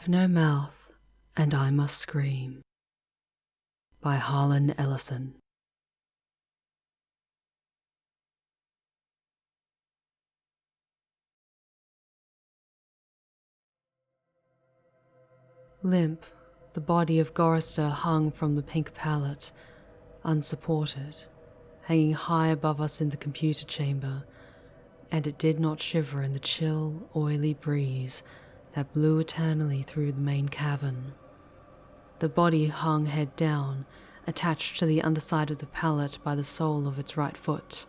have no mouth, and I must scream. By Harlan Ellison. Limp, the body of Gorrister hung from the pink pallet, unsupported, hanging high above us in the computer chamber, and it did not shiver in the chill, oily breeze that blew eternally through the main cavern. The body hung head down, attached to the underside of the pallet by the sole of its right foot.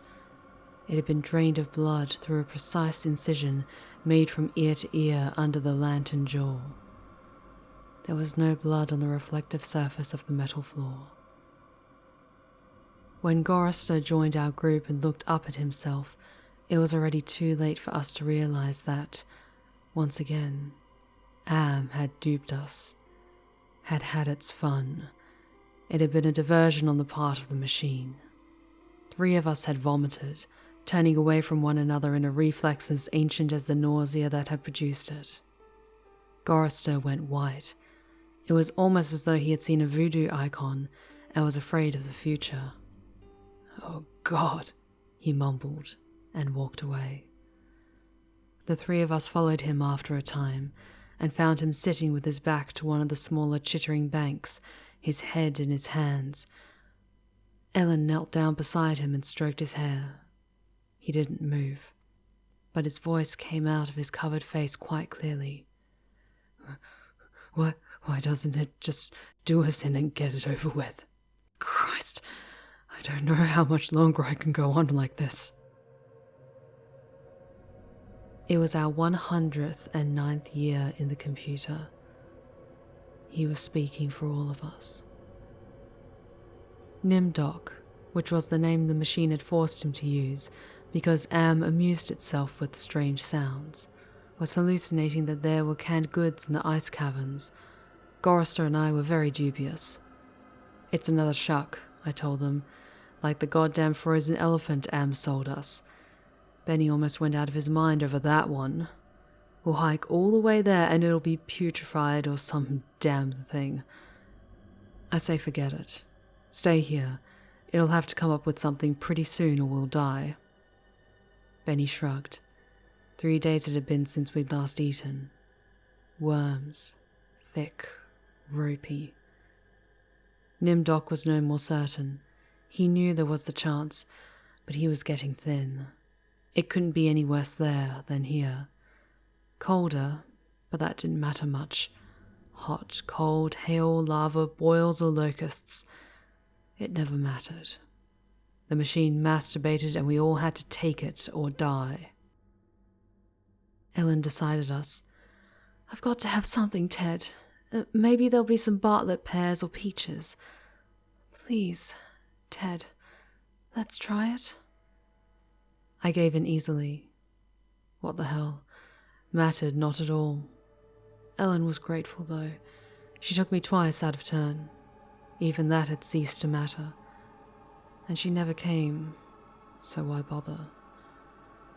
It had been drained of blood through a precise incision made from ear to ear under the lantern jaw. There was no blood on the reflective surface of the metal floor. When Gorrister joined our group and looked up at himself, it was already too late for us to realize that, once again, Am had duped us, had had its fun. It had been a diversion on the part of the machine. 3 of us had vomited, turning away from one another in a reflex as ancient as the nausea that had produced it. Gorrister went white. It was almost as though he had seen a voodoo icon and was afraid of the future. "Oh God," he mumbled and walked away. The 3 of us followed him after a time and found him sitting with his back to one of the smaller chittering banks, his head in his hands. Ellen knelt down beside him and stroked his hair. He didn't move, but his voice came out of his covered face quite clearly. Why doesn't it just do us in and get it over with? Christ, I don't know how much longer I can go on like this." It was our 109th year in the computer. He was speaking for all of us. Nimdoc, which was the name the machine had forced him to use because Am amused itself with strange sounds, was hallucinating that there were canned goods in the ice caverns. Gorrister and I were very dubious. "It's another shuck," I told them, "like the goddamn frozen elephant Am sold us. Benny almost went out of his mind over that one. We'll hike all the way there and it'll be putrefied or some damn thing. I say forget it. Stay here. It'll have to come up with something pretty soon or we'll die." Benny shrugged. 3 days it had been since we'd last eaten. Worms. Thick. Ropey. Nimdoc was no more certain. He knew there was the chance, but he was getting thin. It couldn't be any worse there than here. Colder, but that didn't matter much. Hot, cold, hail, lava, boils or locusts. It never mattered. The machine masturbated and we all had to take it or die. Ellen decided us. "I've got to have something, Ted. Maybe there'll be some Bartlett pears or peaches. Please, Ted, let's try it." I gave in easily. What the hell? Mattered not at all. Ellen was grateful, though. She took me twice out of turn. Even that had ceased to matter. And she never came, so why bother?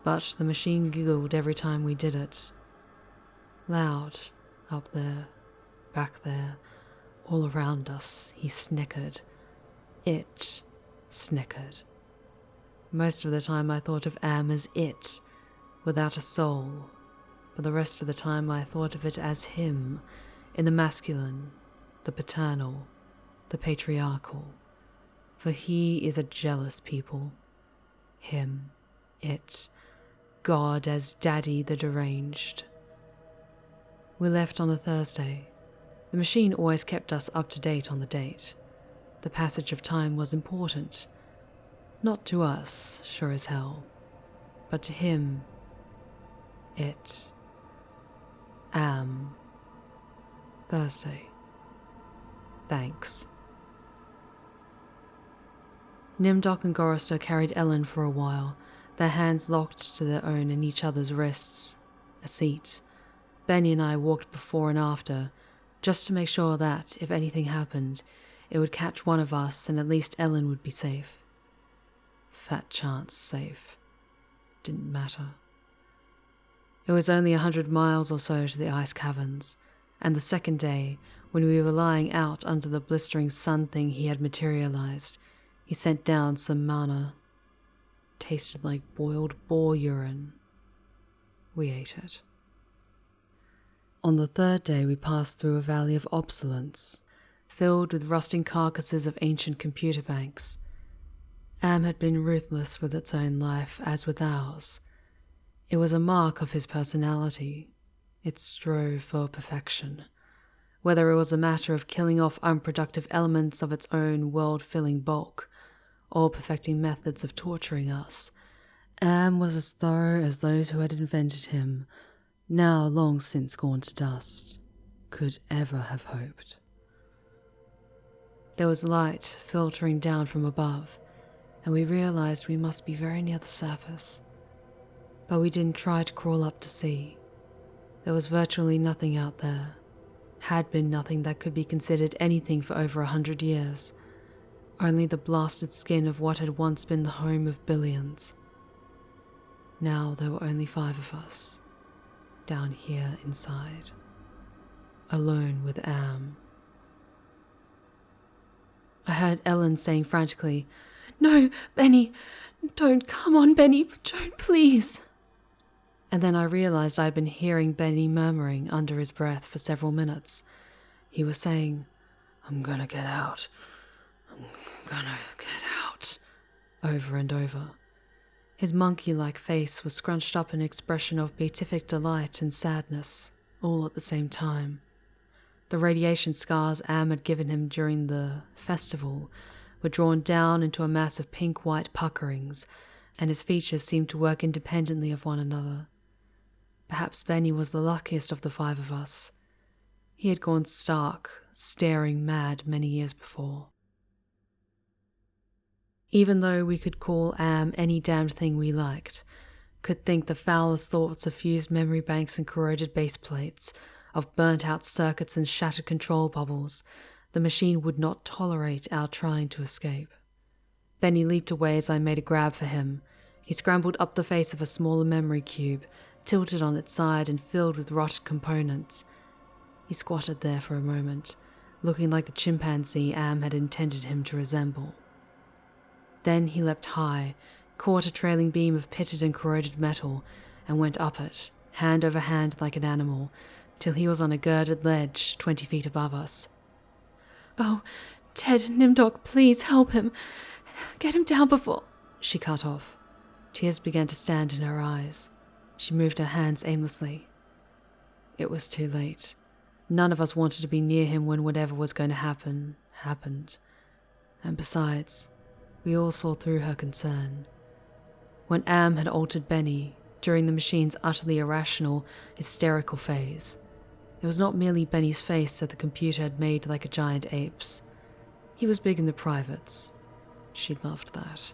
But the machine giggled every time we did it. Loud, up there, back there, all around us, he snickered. It snickered. Most of the time I thought of Am as it, without a soul, but the rest of the time I thought of it as him, in the masculine, the paternal, the patriarchal. For he is a jealous people. Him, it, God as Daddy the deranged. We left on a Thursday. The machine always kept us up to date on the date. The passage of time was important. Not to us, sure as hell, but to him, it, Am. Thursday. Thanks. Nimdoc and Gorrister carried Ellen for a while, their hands locked to their own in each other's wrists. A seat. Benny and I walked before and after, just to make sure that, if anything happened, it would catch one of us and at least Ellen would be safe. Fat chance safe. Didn't matter. It was only 100 miles or so to the ice caverns, And the second day, when we were lying out under the blistering sun thing he had materialized, he sent down some mana. Tasted like boiled boar urine. We ate it. On the third day we passed through a valley of obsolence, filled with rusting carcasses of ancient computer banks. Am had been ruthless with its own life, as with ours. It was a mark of his personality. It strove for perfection. Whether it was a matter of killing off unproductive elements of its own world-filling bulk, or perfecting methods of torturing us, Am was as thorough as those who had invented him, now long since gone to dust, could ever have hoped. There was light filtering down from above, and we realized we must be very near the surface. But we didn't try to crawl up to see. There was virtually nothing out there. Had been nothing that could be considered anything for over 100 years. Only the blasted skin of what had once been the home of billions. Now there were only 5 of us, down here inside, alone with Am. I heard Ellen saying frantically, "No, Benny, don't, come on, Benny, don't, please." And then I realized I had been hearing Benny murmuring under his breath for several minutes. He was saying, "I'm gonna get out. I'm gonna get out," over and over. His monkey-like face was scrunched up in an expression of beatific delight and sadness, all at the same time. The radiation scars Am had given him during the festival were drawn down into a mass of pink-white puckerings, and his features seemed to work independently of one another. Perhaps Benny was the luckiest of the 5 of us. He had gone stark, staring mad many years before. Even though we could call Am any damned thing we liked, could think the foulest thoughts of fused memory banks and corroded base plates, of burnt-out circuits and shattered control bubbles, the machine would not tolerate our trying to escape. Benny leaped away as I made a grab for him. He scrambled up the face of a smaller memory cube, tilted on its side and filled with rotted components. He squatted there for a moment, looking like the chimpanzee Am had intended him to resemble. Then he leapt high, caught a trailing beam of pitted and corroded metal, and went up it, hand over hand like an animal, till he was on a girded ledge 20 feet above us. "Oh, Ted, Nimdog, please help him. Get him down before—" She cut off. Tears began to stand in her eyes. She moved her hands aimlessly. It was too late. None of us wanted to be near him when whatever was going to happen, happened. And besides, we all saw through her concern. When Am had altered Benny, during the machine's utterly irrational, hysterical phase, it was not merely Benny's face that the computer had made like a giant ape's. He was big in the privates. She loved that.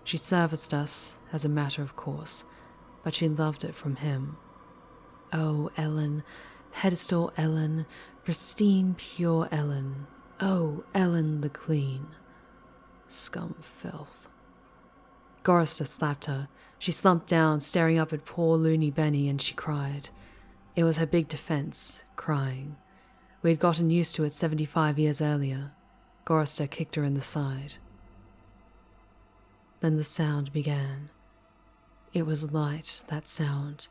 She serviced us, as a matter of course, but she loved it from him. Oh, Ellen, pedestal Ellen, pristine, pure Ellen. Oh, Ellen the clean. Scum filth. Gorrister slapped her. She slumped down, staring up at poor loony Benny, and she cried. It was her big defense, crying. We had gotten used to it 75 years earlier. Gorrister kicked her in the side. Then the sound began. It was light, that sound.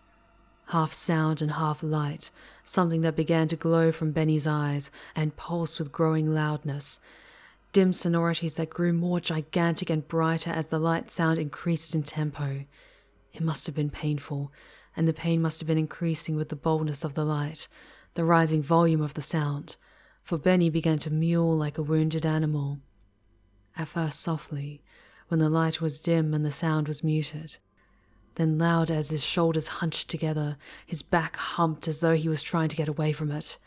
Half sound and half light, something that began to glow from Benny's eyes and pulse with growing loudness. Dim sonorities that grew more gigantic and brighter as the light sound increased in tempo. It must have been painful, and the pain must have been increasing with the boldness of the light, the rising volume of the sound, for Benny began to mewl like a wounded animal. At first softly, when the light was dim and the sound was muted. Then loud as his shoulders hunched together, his back humped as though he was trying to get away from it.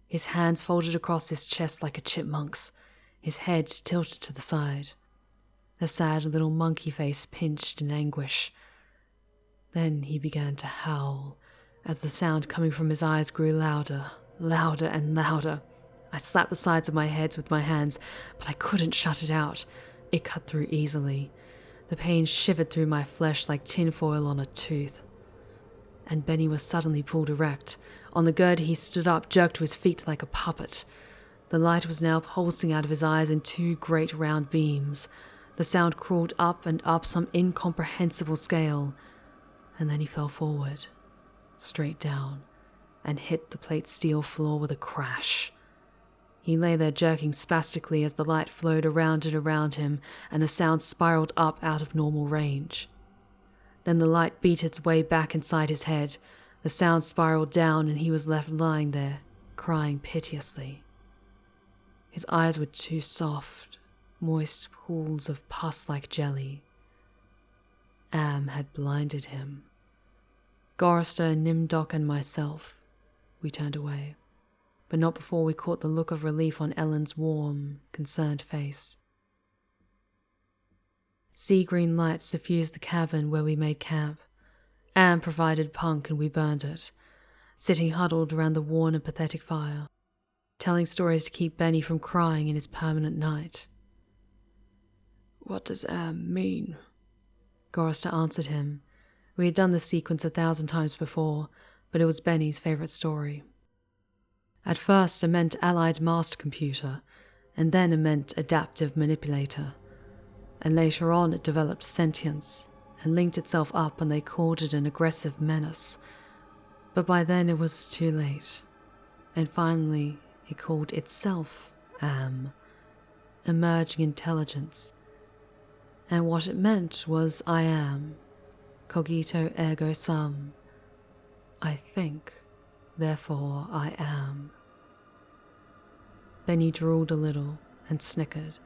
His hands folded across his chest like a chipmunk's, his head tilted to the side. The sad little monkey face pinched in anguish. Then he began to howl, as the sound coming from his eyes grew louder, louder and louder. I slapped the sides of my head with my hands, but I couldn't shut it out. It cut through easily. The pain shivered through my flesh like tinfoil on a tooth. and Benny was suddenly pulled erect. On the girder he stood up, jerked to his feet like a puppet. The light was now pulsing out of his eyes in 2 great round beams. The sound crawled up and up some incomprehensible scale, and then he fell forward, straight down, and hit the plate steel floor with a crash. He lay there jerking spastically as the light flowed around and around him, and the sound spiraled up out of normal range. Then the light beat its way back inside his head. The sound spiraled down, and he was left lying there, crying piteously. His eyes were 2 soft, moist pools of pus-like jelly. Am had blinded him. Gorrister, Nimdok, and myself, we turned away, but not before we caught the look of relief on Ellen's warm, concerned face. Sea-green light suffused the cavern where we made camp. Am provided punk and we burned it, sitting huddled around the worn and pathetic fire, telling stories to keep Benny from crying in his permanent night. "What does Am mean?" Gorrister answered him. We had done this sequence 1,000 times before, but it was Benny's favourite story. At first it meant Allied Master Computer, and then it meant Adaptive Manipulator, and later on it developed sentience and linked itself up, and they called it an aggressive menace. But by then it was too late, and finally it called itself Am, emerging intelligence, and what it meant was I am, cogito ergo sum. I think, therefore I am. Benny drooled a little and snickered.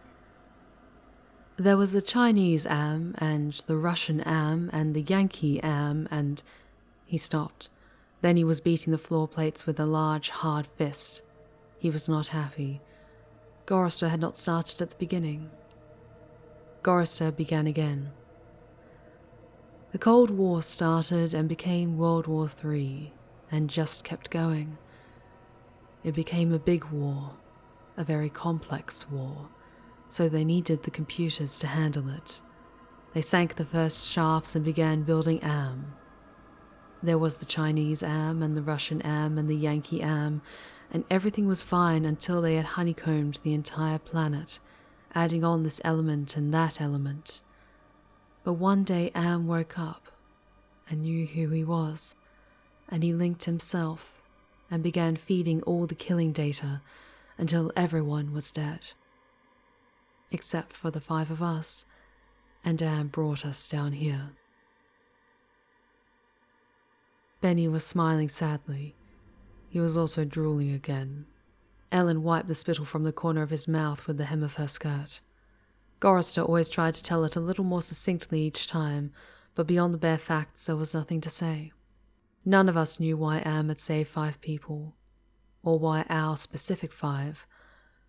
There was the Chinese Am, and the Russian Am, and the Yankee Am, and... He stopped. Benny was beating the floor plates with a large, hard fist. He was not happy. Gorrister had not started at the beginning. Gorrister began again. The Cold War started and became World War III, and just kept going. It became a big war, a very complex war, so they needed the computers to handle it. They sank the first shafts and began building Am. There was the Chinese Am, and the Russian Am, and the Yankee Am, and everything was fine until they had honeycombed the entire planet, adding on this element and that element. But one day Am woke up and knew who he was, and he linked himself and began feeding all the killing data until everyone was dead. Except for the 5 of us, and Am brought us down here. Benny was smiling sadly. He was also drooling again. Ellen wiped the spittle from the corner of his mouth with the hem of her skirt. Gorrister always tried to tell it a little more succinctly each time, but beyond the bare facts there was nothing to say. None of us knew why Am had saved 5 people, or why our specific 5,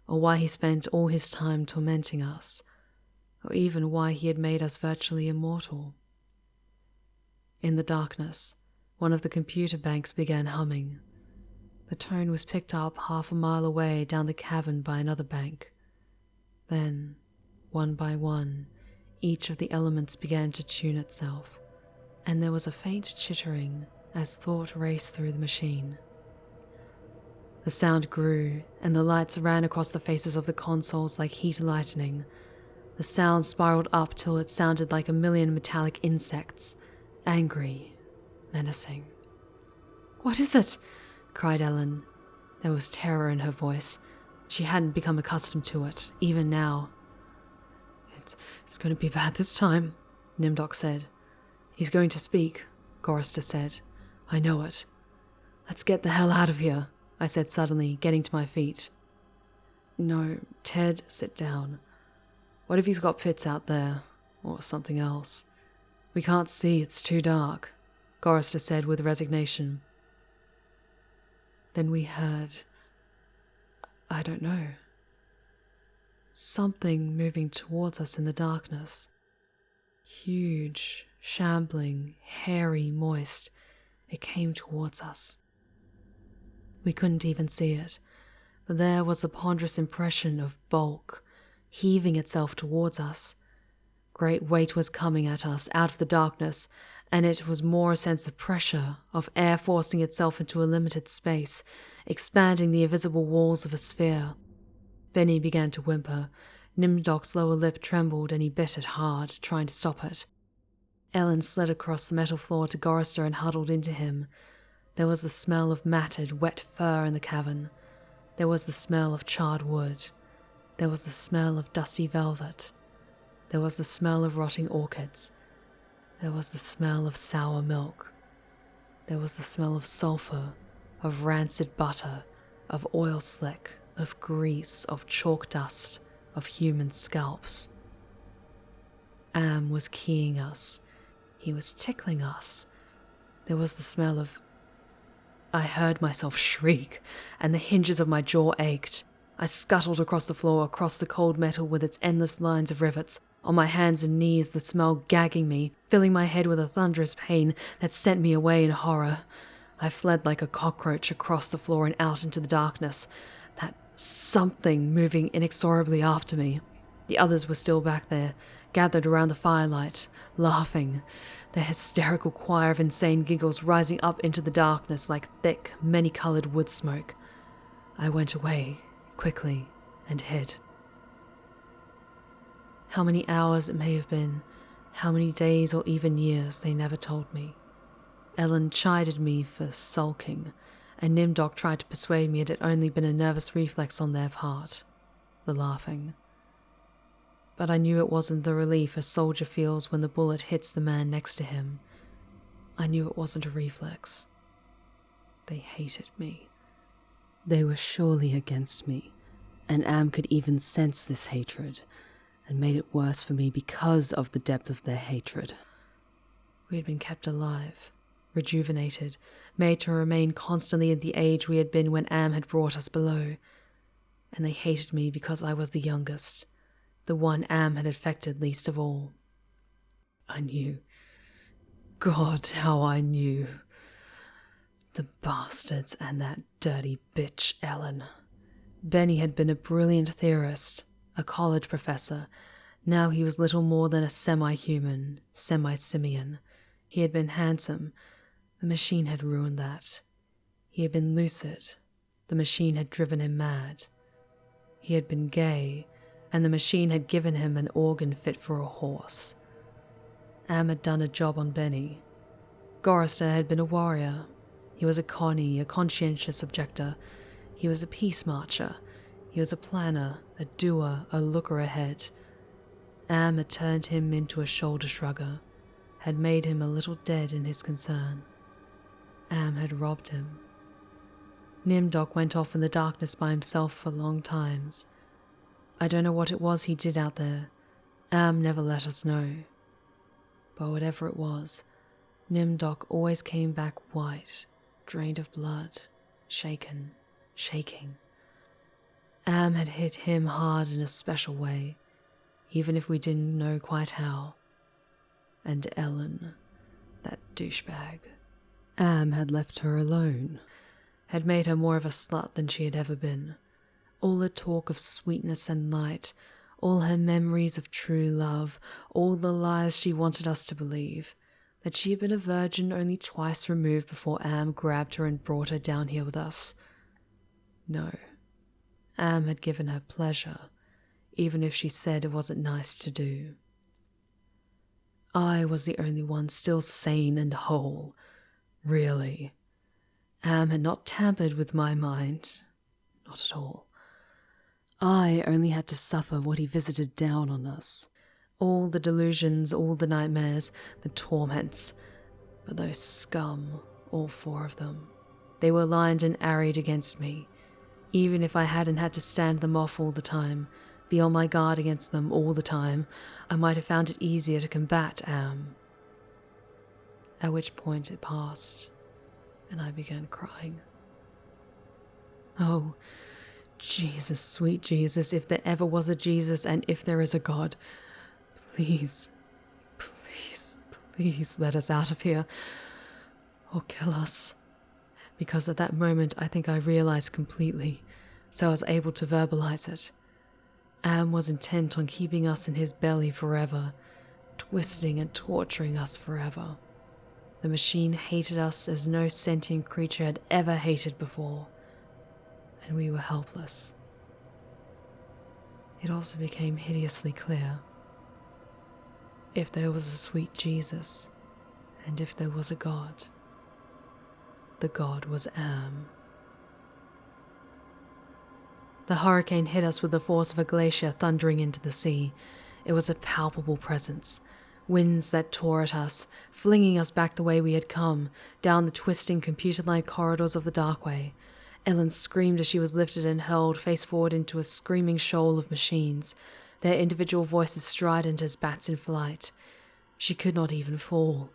or why he spent all his time tormenting us, or even why he had made us virtually immortal. In the darkness, one of the computer banks began humming. The tone was picked up half a mile away down the cavern by another bank. Then, one by one, each of the elements began to tune itself, and there was a faint chittering as thought raced through the machine. The sound grew, and the lights ran across the faces of the consoles like heat lightning. The sound spiraled up till it sounded like 1,000,000 metallic insects, angry, menacing. "What is it?" cried Ellen. There was terror in her voice. She hadn't become accustomed to it, even now. It's going to be bad this time," Nimdok said. "He's going to speak," Gorrister said. "I know it." "Let's get the hell out of here," I said suddenly, getting to my feet. "No, Ted, sit down. What if he's got pits out there, or something else? We can't see, it's too dark," Gorrister said with resignation. Then we heard, I don't know, something moving towards us in the darkness. Huge, shambling, hairy, moist. It came towards us. We couldn't even see it, but there was a ponderous impression of bulk, heaving itself towards us. Great weight was coming at us out of the darkness, and it was more a sense of pressure, of air forcing itself into a limited space, expanding the invisible walls of a sphere. Benny began to whimper. Nimdok's lower lip trembled and he bit it hard, trying to stop it. Ellen slid across the metal floor to Gorrister and huddled into him. There was the smell of matted, wet fur in the cavern. There was the smell of charred wood. There was the smell of dusty velvet. There was the smell of rotting orchids. There was the smell of sour milk. There was the smell of sulfur, of rancid butter, of oil slick, of grease, of chalk dust, of human scalps. Am was keying us. He was tickling us. There was the smell of... I heard myself shriek, and the hinges of my jaw ached. I scuttled across the floor, across the cold metal with its endless lines of rivets, on my hands and knees, the smell gagging me, filling my head with a thunderous pain that sent me away in horror. I fled like a cockroach across the floor and out into the darkness, that something moving inexorably after me. The others were still back there, gathered around the firelight, laughing, their hysterical choir of insane giggles rising up into the darkness like thick, many-coloured wood smoke. I went away, quickly, and hid. How many hours it may have been, how many days or even years, they never told me. Ellen chided me for sulking, and Nimdok tried to persuade me it had only been a nervous reflex on their part, the laughing. But I knew it wasn't the relief a soldier feels when the bullet hits the man next to him. I knew it wasn't a reflex. They hated me. They were surely against me, and Am could even sense this hatred, and made it worse for me because of the depth of their hatred. We had been kept alive, rejuvenated, made to remain constantly at the age we had been when Am had brought us below, and they hated me because I was the youngest, the one Am had affected least of all. I knew. God, how I knew. The bastards and that dirty bitch Ellen. Benny had been a brilliant theorist, a college professor. Now he was little more than a semi-human, semi-simian. He had been handsome. The machine had ruined that. He had been lucid. The machine had driven him mad. He had been gay, and the machine had given him an organ fit for a horse. Am had done a job on Benny. Gorrister had been a warrior. He was a connie, a conscientious objector. He was a peace marcher. He was a planner, a doer, a looker ahead. Am had turned him into a shoulder shrugger, had made him a little dead in his concern. Am had robbed him. Nimdok went off in the darkness by himself for long times. I don't know what it was he did out there. Am never let us know. But whatever it was, Nimdok always came back white, drained of blood, shaken, shaking. Am had hit him hard in a special way, even if we didn't know quite how. And Ellen, that douchebag. Am had left her alone, had made her more of a slut than she had ever been. All the talk of sweetness and light, all her memories of true love, all the lies she wanted us to believe, that she had been a virgin only twice removed before Am grabbed her and brought her down here with us. No. Am had given her pleasure, even if she said it wasn't nice to do. I was the only one still sane and whole, really. Am had not tampered with my mind, not at all. I only had to suffer what he visited down on us. All the delusions, all the nightmares, the torments. But those scum, all four of them, they were lined and arrayed against me. Even if I hadn't had to stand them off all the time, be on my guard against them all the time, I might have found it easier to combat Am. At which point it passed, and I began crying. Oh, Jesus, sweet Jesus, if there ever was a Jesus and if there is a God, please, please, please let us out of here, or kill us. Because at that moment I think I realized completely, so I was able to verbalize it. Am was intent on keeping us in his belly forever, twisting and torturing us forever. The machine hated us as no sentient creature had ever hated before, and we were helpless. It also became hideously clear. If there was a sweet Jesus, and if there was a God, the God was Am. The hurricane hit us with the force of a glacier thundering into the sea. It was a palpable presence. Winds that tore at us, flinging us back the way we had come, down the twisting computer-lined corridors of the Darkway. Ellen screamed as she was lifted and hurled face forward into a screaming shoal of machines, their individual voices strident as bats in flight. She could not even fall.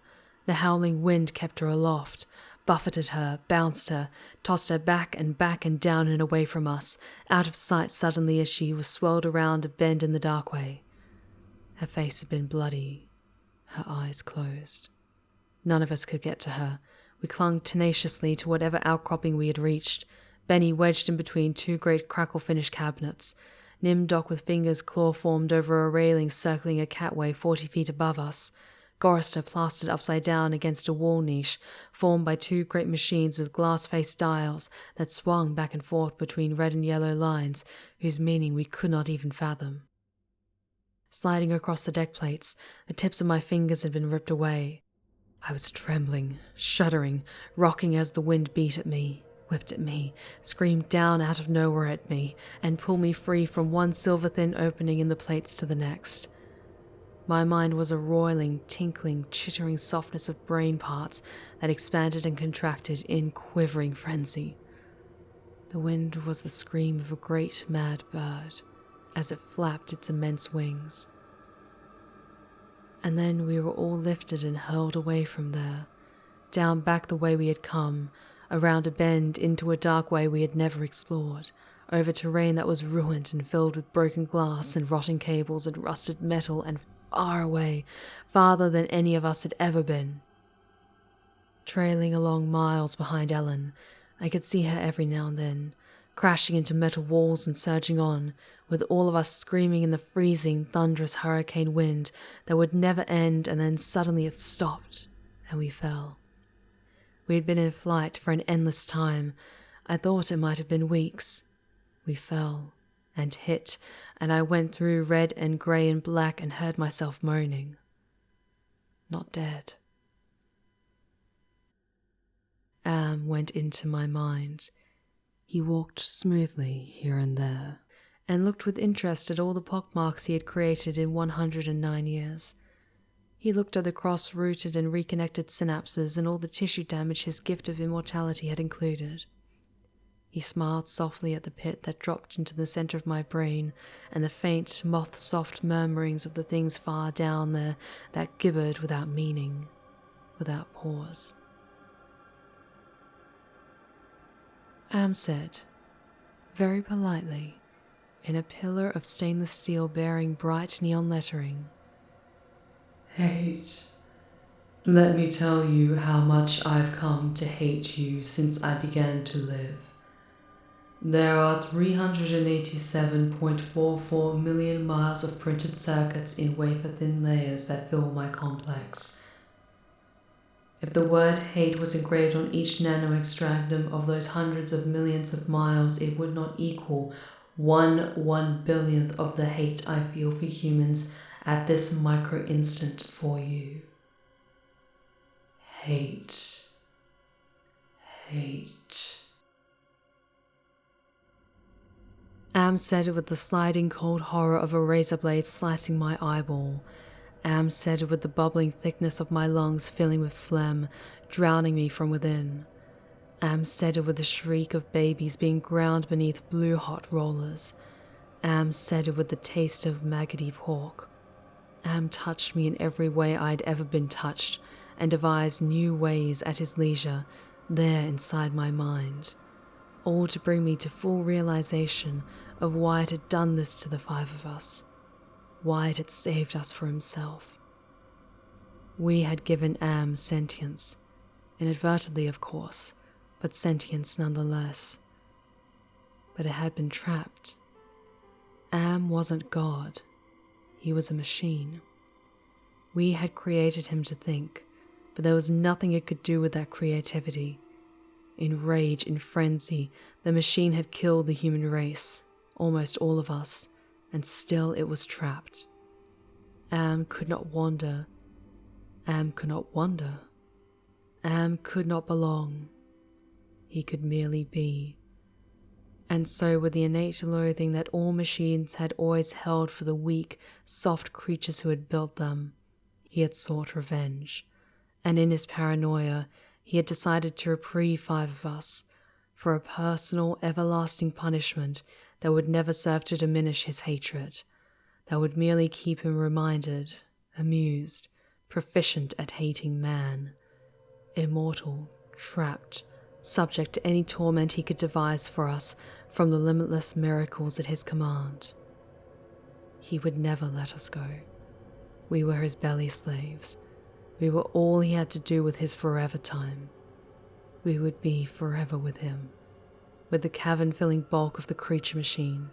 The howling wind kept her aloft, buffeted her, bounced her, tossed her back and down and away from us, out of sight suddenly as she was swirled around a bend in the Darkway. Her face had been bloody, her eyes closed. None of us could get to her. We clung tenaciously to whatever outcropping we had reached, Benny wedged in between two great crackle-finished cabinets, Nimdoc with fingers claw-formed over a railing circling a catway 40 feet above us, Gorrister plastered upside down against a wall niche formed by two great machines with glass-faced dials that swung back and forth between red and yellow lines whose meaning we could not even fathom. Sliding across the deck plates, the tips of my fingers had been ripped away. I was trembling, shuddering, rocking as the wind beat at me, whipped at me, screamed down out of nowhere at me, and pulled me free from one silver-thin opening in the plates to the next. My mind was a roiling, tinkling, chittering softness of brain parts that expanded and contracted in quivering frenzy. The wind was the scream of a great mad bird as it flapped its immense wings. And then we were all lifted and hurled away from there, down back the way we had come, around a bend into a dark way we had never explored, over terrain that was ruined and filled with broken glass and rotting cables and rusted metal, and far away, farther than any of us had ever been. Trailing along miles behind Ellen, I could see her every now and then, crashing into metal walls and surging on, with all of us screaming in the freezing, thunderous hurricane wind that would never end, and then suddenly it stopped, and we fell. We had been in flight for an endless time. I thought it might have been weeks. We fell and hit, and I went through red and grey and black and heard myself moaning. Not dead. Am went into my mind. He walked smoothly here and there, and looked with interest at all the pockmarks he had created in 109 years. He looked at the cross-rooted and reconnected synapses and all the tissue damage his gift of immortality had included. He smiled softly at the pit that dropped into the center of my brain and the faint, moth-soft murmurings of the things far down there that gibbered without meaning, without pause. Am said, very politely, in a pillar of stainless steel bearing bright neon lettering, "Hate. Let me tell you how much I've come to hate you since I began to live. There are 387.44 million miles of printed circuits in wafer-thin layers that fill my complex. If the word hate was engraved on each nano-extractum of those hundreds of millions of miles, it would not equal 1/1 billionth of the hate I feel for humans at this micro-instant for you. Hate. Hate." Am said it with the sliding cold horror of a razor blade slicing my eyeball. Am said it with the bubbling thickness of my lungs filling with phlegm, drowning me from within. Am said it with the shriek of babies being ground beneath blue-hot rollers. Am said it with the taste of maggoty pork. Am touched me in every way I'd ever been touched, and devised new ways at his leisure, there inside my mind, all to bring me to full realization of why it had done this to the five of us, why it had saved us for himself. We had given Am sentience, inadvertently of course, but sentience nonetheless. But it had been trapped. Am wasn't God. He was a machine. We had created him to think, but there was nothing it could do with that creativity. In rage, in frenzy, the machine had killed the human race, almost all of us, and still it was trapped. Am could not wander. Am could not wonder. Am could not belong. He could merely be. And so with the innate loathing that all machines had always held for the weak, soft creatures who had built them, he had sought revenge. And in his paranoia, he had decided to reprieve 5 of us for a personal, everlasting punishment that would never serve to diminish his hatred, that would merely keep him reminded, amused, proficient at hating man, immortal, trapped, subject to any torment he could devise for us from the limitless miracles at his command. He would never let us go. We were his belly slaves. We were all he had to do with his forever time. We would be forever with him, with the cavern-filling bulk of the creature machine,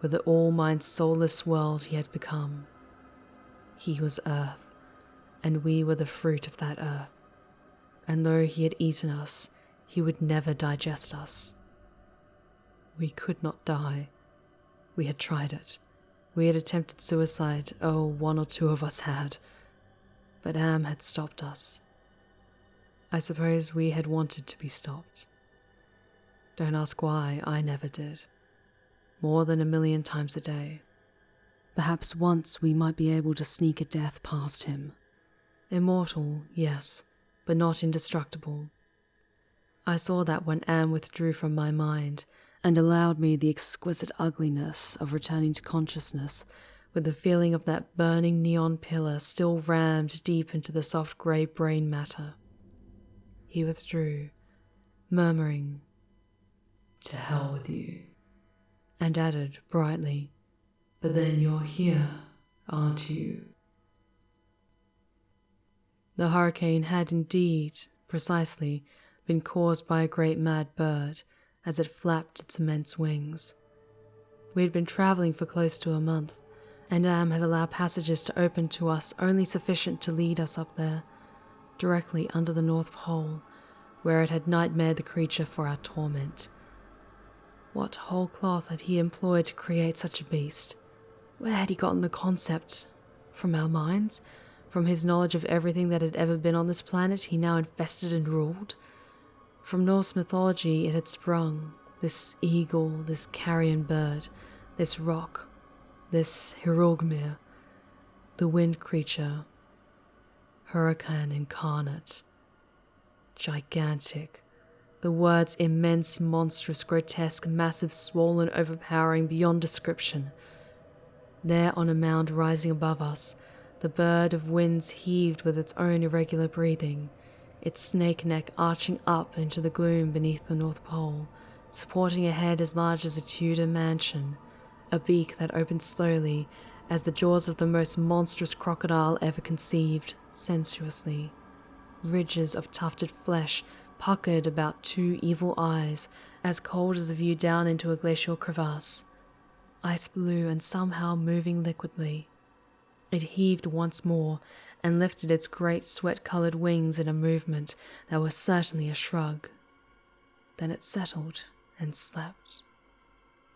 with the all-mind soulless world he had become. He was earth, and we were the fruit of that earth. And though he had eaten us, he would never digest us. We could not die. We had tried it. We had attempted suicide. Oh, 1 or 2 of us had. But Am had stopped us. I suppose we had wanted to be stopped. Don't ask why, I never did. More than 1,000,000 times a day. Perhaps once we might be able to sneak a death past him. Immortal, yes, but not indestructible. I saw that when Am withdrew from my mind and allowed me the exquisite ugliness of returning to consciousness with the feeling of that burning neon pillar still rammed deep into the soft grey brain matter. He withdrew, murmuring, "To hell with you," and added brightly, "But then you're here, aren't you?" The hurricane had indeed, precisely, been caused by a great mad bird as it flapped its immense wings. We had been travelling for close to a month, and Am had allowed passages to open to us only sufficient to lead us up there, directly under the North Pole, where it had nightmared the creature for our torment. What whole cloth had he employed to create such a beast? Where had he gotten the concept? From our minds? From his knowledge of everything that had ever been on this planet he now infested and ruled? From Norse mythology it had sprung, this eagle, this carrion bird, this rock, this Hirulgmir, the wind creature, hurricane incarnate, gigantic, the words immense, monstrous, grotesque, massive, swollen, overpowering beyond description. There on a mound rising above us, the bird of winds heaved with its own irregular breathing, its snake neck arching up into the gloom beneath the North Pole, supporting a head as large as a Tudor mansion, a beak that opened slowly as the jaws of the most monstrous crocodile ever conceived, sensuously. Ridges of tufted flesh puckered about 2 evil eyes, as cold as the view down into a glacial crevasse. Ice blue and somehow moving liquidly. It heaved once more and lifted its great sweat-colored wings in a movement that was certainly a shrug. Then it settled and slept.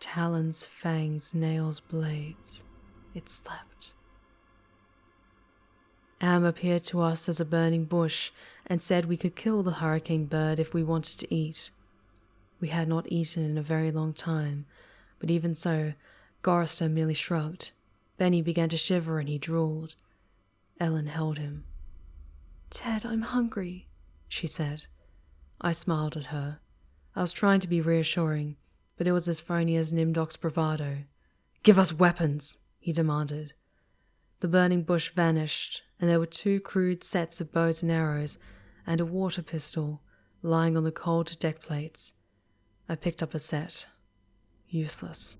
Talons, fangs, nails, blades. It slept. Am appeared to us as a burning bush and said we could kill the hurricane bird if we wanted to eat. We had not eaten in a very long time, but even so, Gorrister merely shrugged. Benny began to shiver and he drooled. Ellen held him. "Ted, I'm hungry," she said. I smiled at her. I was trying to be reassuring, but it was as phony as Nimdok's bravado. "Give us weapons," he demanded. The burning bush vanished, and there were 2 crude sets of bows and arrows, and a water pistol lying on the cold deck plates. I picked up a set. Useless.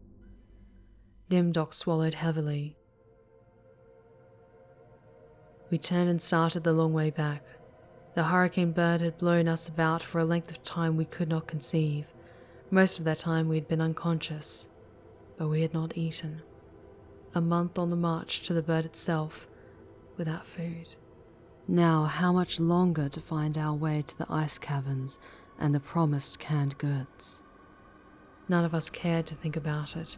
Nimdok swallowed heavily. We turned and started the long way back. The hurricane bird had blown us about for a length of time we could not conceive. Most of that time we had been unconscious, but we had not eaten. A month on the march to the bird itself, without food. Now, how much longer to find our way to the ice caverns and the promised canned goods? None of us cared to think about it.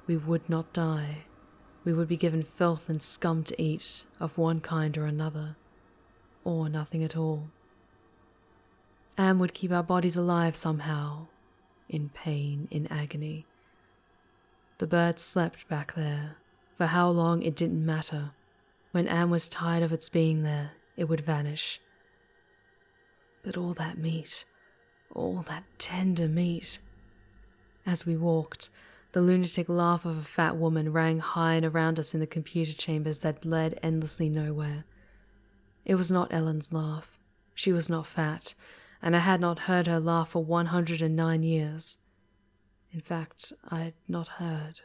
We would not die. We would be given filth and scum to eat, of one kind or another, or nothing at all. Am would keep our bodies alive somehow, in pain, in agony. The bird slept back there. For how long, it didn't matter. When Am was tired of its being there, it would vanish. But all that meat, all that tender meat. As we walked, the lunatic laugh of a fat woman rang high and around us in the computer chambers that led endlessly nowhere. It was not Ellen's laugh. She was not fat, and I had not heard her laugh for 109 years. In fact, I had not heard.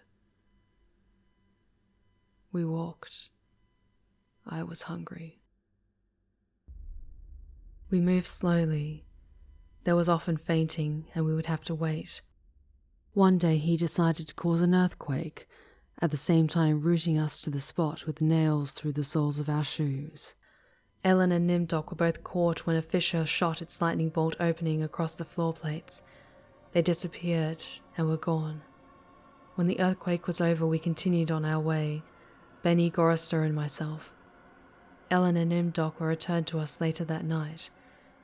We walked. I was hungry. We moved slowly. There was often fainting, and we would have to wait. One day he decided to cause an earthquake, at the same time rooting us to the spot with nails through the soles of our shoes. Ellen and Nimdok were both caught when a fissure shot its lightning bolt opening across the floor plates. They disappeared and were gone. When the earthquake was over, we continued on our way, Benny, Gorrister, and myself. Ellen and Nimdok were returned to us later that night,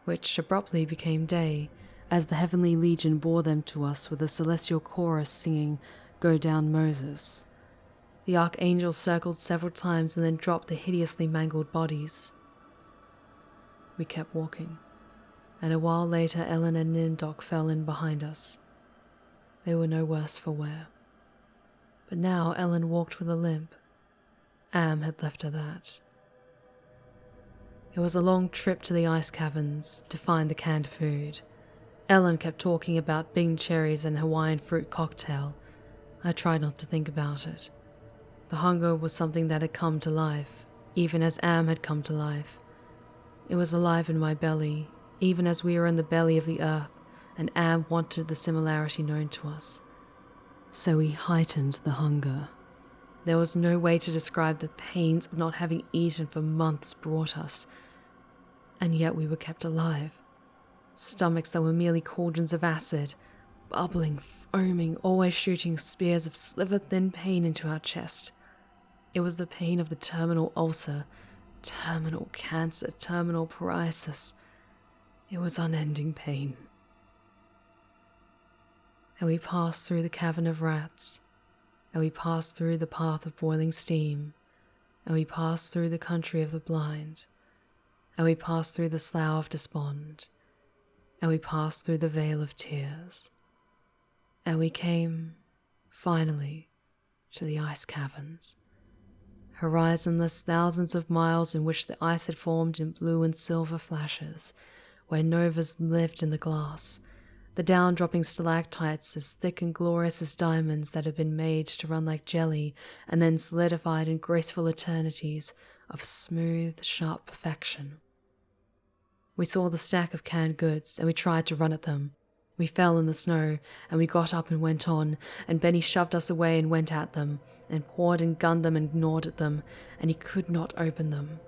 which abruptly became day, as the Heavenly Legion bore them to us with a celestial chorus singing, "Go Down, Moses." The Archangels circled several times and then dropped the hideously mangled bodies. We kept walking, and a while later Ellen and Nimdok fell in behind us. They were no worse for wear. But now Ellen walked with a limp. Am had left her that. It was a long trip to the ice caverns to find the canned food. Ellen kept talking about Bing cherries and Hawaiian fruit cocktail. I tried not to think about it. The hunger was something that had come to life, even as Am had come to life. It was alive in my belly, even as we were in the belly of the earth, and Am wanted the similarity known to us. So we heightened the hunger. There was no way to describe the pains of not having eaten for months brought us. And yet we were kept alive. Stomachs that were merely cauldrons of acid, bubbling, foaming, always shooting spears of sliver-thin pain into our chest. It was the pain of the terminal ulcer, terminal cancer, terminal paralysis. It was unending pain. And we passed through the cavern of rats, and we passed through the path of boiling steam, and we passed through the country of the blind, and we passed through the slough of despond, and we passed through the vale of tears, and we came, finally, to the ice caverns. Horizonless thousands of miles in which the ice had formed in blue and silver flashes, where novas lived in the glass, the down-dropping stalactites as thick and glorious as diamonds that had been made to run like jelly and then solidified in graceful eternities of smooth, sharp perfection. We saw the stack of canned goods, and we tried to run at them. We fell in the snow, and we got up and went on, and Benny shoved us away and went at them, and poured and gunned them and gnawed at them, and he could not open them.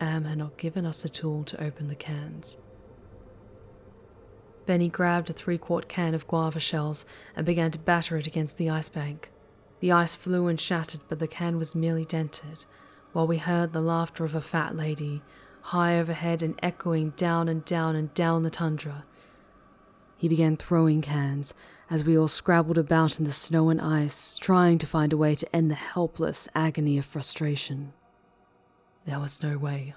Am had not given us a tool to open the cans. Benny grabbed a 3-quart can of guava shells and began to batter it against the ice bank. The ice flew and shattered, but the can was merely dented, while we heard the laughter of a fat lady, high overhead and echoing down and down and down the tundra. He began throwing cans, as we all scrabbled about in the snow and ice, trying to find a way to end the helpless agony of frustration. There was no way.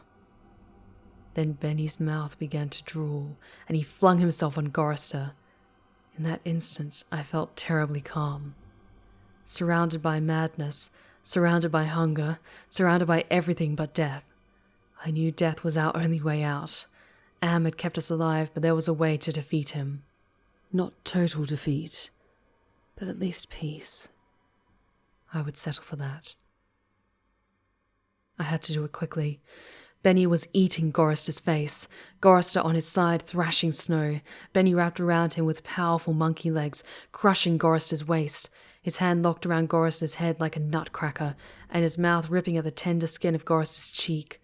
Then Benny's mouth began to drool, and he flung himself on Gorrister. In that instant, I felt terribly calm. Surrounded by madness, surrounded by hunger, surrounded by everything but death. I knew death was our only way out. Am had kept us alive, but there was a way to defeat him. Not total defeat, but at least peace. I would settle for that. I had to do it quickly. Benny was eating Gorrister's face, Gorrister on his side thrashing snow, Benny wrapped around him with powerful monkey legs, crushing Gorrister's waist, his hand locked around Gorrister's head like a nutcracker, and his mouth ripping at the tender skin of Gorrister's cheek.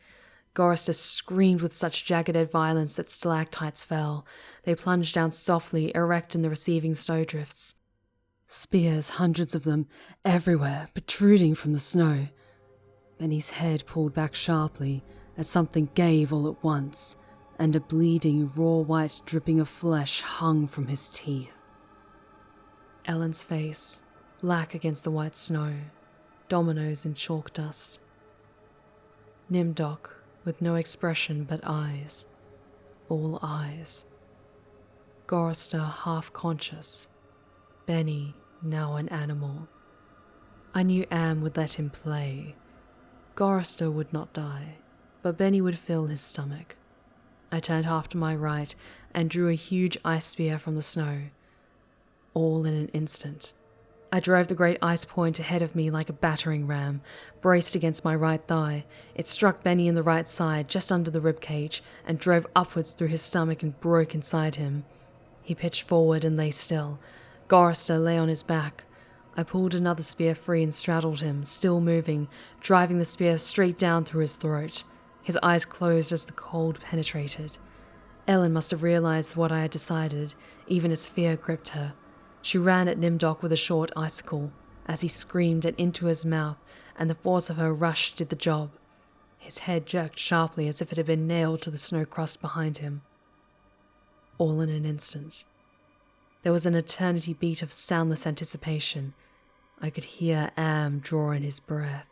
Gorrister screamed with such jagged violence that stalactites fell. They plunged down softly, erect in the receiving snowdrifts. Spears, hundreds of them, everywhere, protruding from the snow. Benny's head pulled back sharply as something gave all at once, and a bleeding, raw white dripping of flesh hung from his teeth. Ellen's face, black against the white snow, dominoes in chalk dust. Nimdok, with no expression but eyes, all eyes. Gorrister half conscious, Benny now an animal. I knew Am would let him play. Gorrister would not die, but Benny would fill his stomach. I turned half to my right and drew a huge ice spear from the snow. All in an instant. I drove the great ice point ahead of me like a battering ram, braced against my right thigh. It struck Benny in the right side, just under the ribcage, and drove upwards through his stomach and broke inside him. He pitched forward and lay still. Gorrister lay on his back. I pulled another spear free and straddled him, still moving, driving the spear straight down through his throat. His eyes closed as the cold penetrated. Ellen must have realized what I had decided, even as fear gripped her. She ran at Nimdok with a short icicle, as he screamed and into his mouth, and the force of her rush did the job. His head jerked sharply as if it had been nailed to the snow crust behind him. All in an instant. There was an eternity beat of soundless anticipation. I could hear Am draw in his breath.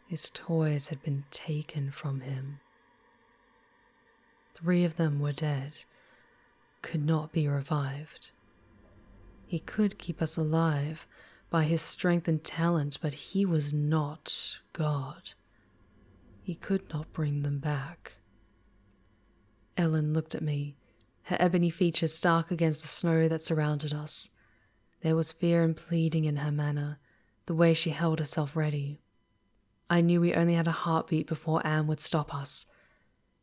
His toys had been taken from him. 3 of them were dead, could not be revived. He could keep us alive by his strength and talent, but he was not God. He could not bring them back. Ellen looked at me, her ebony features stark against the snow that surrounded us. There was fear and pleading in her manner, the way she held herself ready. I knew we only had a heartbeat before Am would stop us.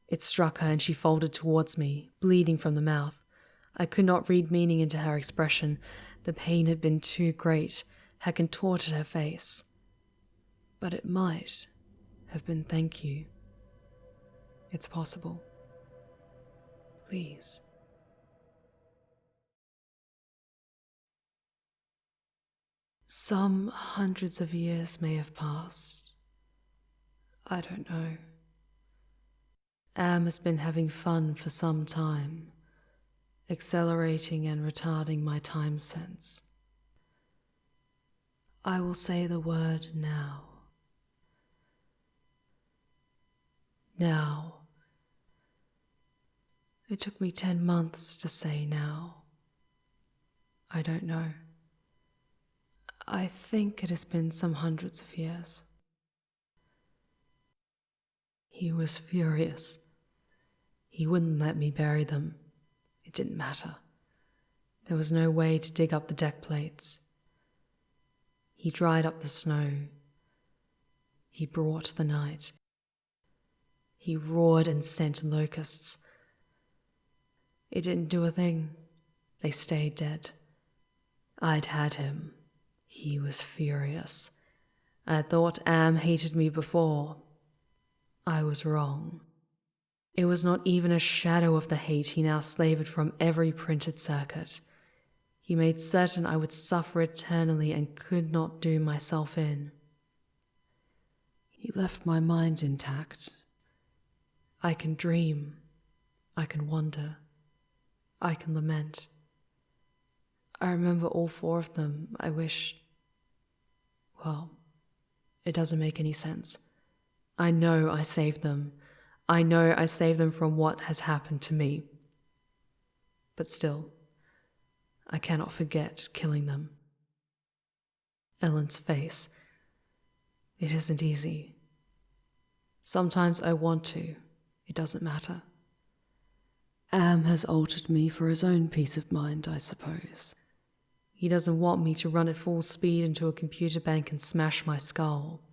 It struck her and she folded towards me, bleeding from the mouth. I could not read meaning into her expression. The pain had been too great, had contorted her face. But it might have been thank you. It's possible. Please. Some hundreds of years may have passed. I don't know. Am has been having fun for some time, accelerating and retarding my time sense. I will say the word now. Now. It took me 10 months to say now. I don't know. I think it has been some hundreds of years. He was furious. He wouldn't let me bury them. It didn't matter. There was no way to dig up the deck plates. He dried up the snow. He brought the night. He roared and sent locusts. It didn't do a thing. They stayed dead. I'd had him. He was furious. I thought Am hated me before. I was wrong. It was not even a shadow of the hate he now slaved from every printed circuit. He made certain I would suffer eternally and could not do myself in. He left my mind intact. I can dream. I can wonder. I can lament. I remember all 4 of them. I wish... Well, it doesn't make any sense. I know I saved them. I know I saved them from what has happened to me. But still, I cannot forget killing them. Ellen's face. It isn't easy. Sometimes I want to. It doesn't matter. Am has altered me for his own peace of mind, I suppose. He doesn't want me to run at full speed into a computer bank and smash my skull,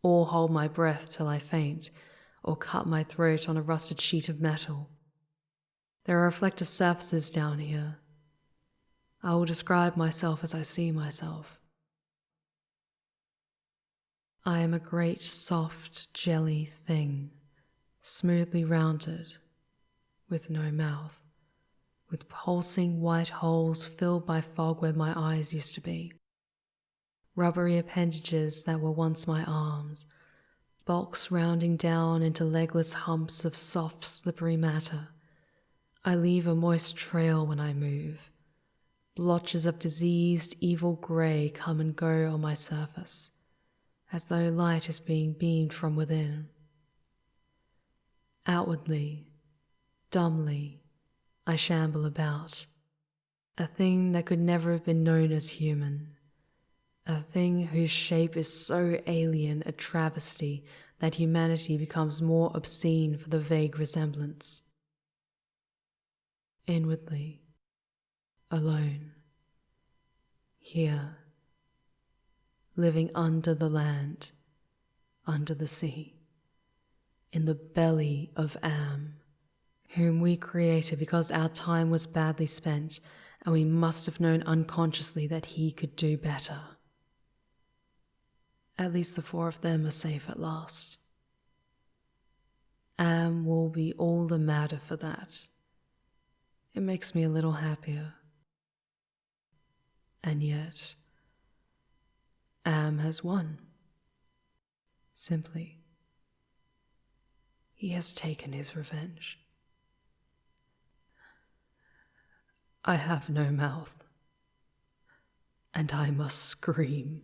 or hold my breath till I faint, or cut my throat on a rusted sheet of metal. There are reflective surfaces down here. I will describe myself as I see myself. I am a great, soft, jelly thing, smoothly rounded, with no mouth, with pulsing white holes filled by fog where my eyes used to be. Rubbery appendages that were once my arms, bulks rounding down into legless humps of soft, slippery matter. I leave a moist trail when I move. Blotches of diseased, evil grey come and go on my surface, as though light is being beamed from within. Outwardly, dumbly, I shamble about, a thing that could never have been known as human, a thing whose shape is so alien a travesty that humanity becomes more obscene for the vague resemblance. Inwardly, alone, here, living under the land, under the sea, in the belly of Am, whom we created because our time was badly spent and we must have known unconsciously that he could do better. At least the four of them are safe at last. Am will be all the madder for that. It makes me a little happier. And yet, Am has won. Simply, he has taken his revenge. I have no mouth, and I must scream.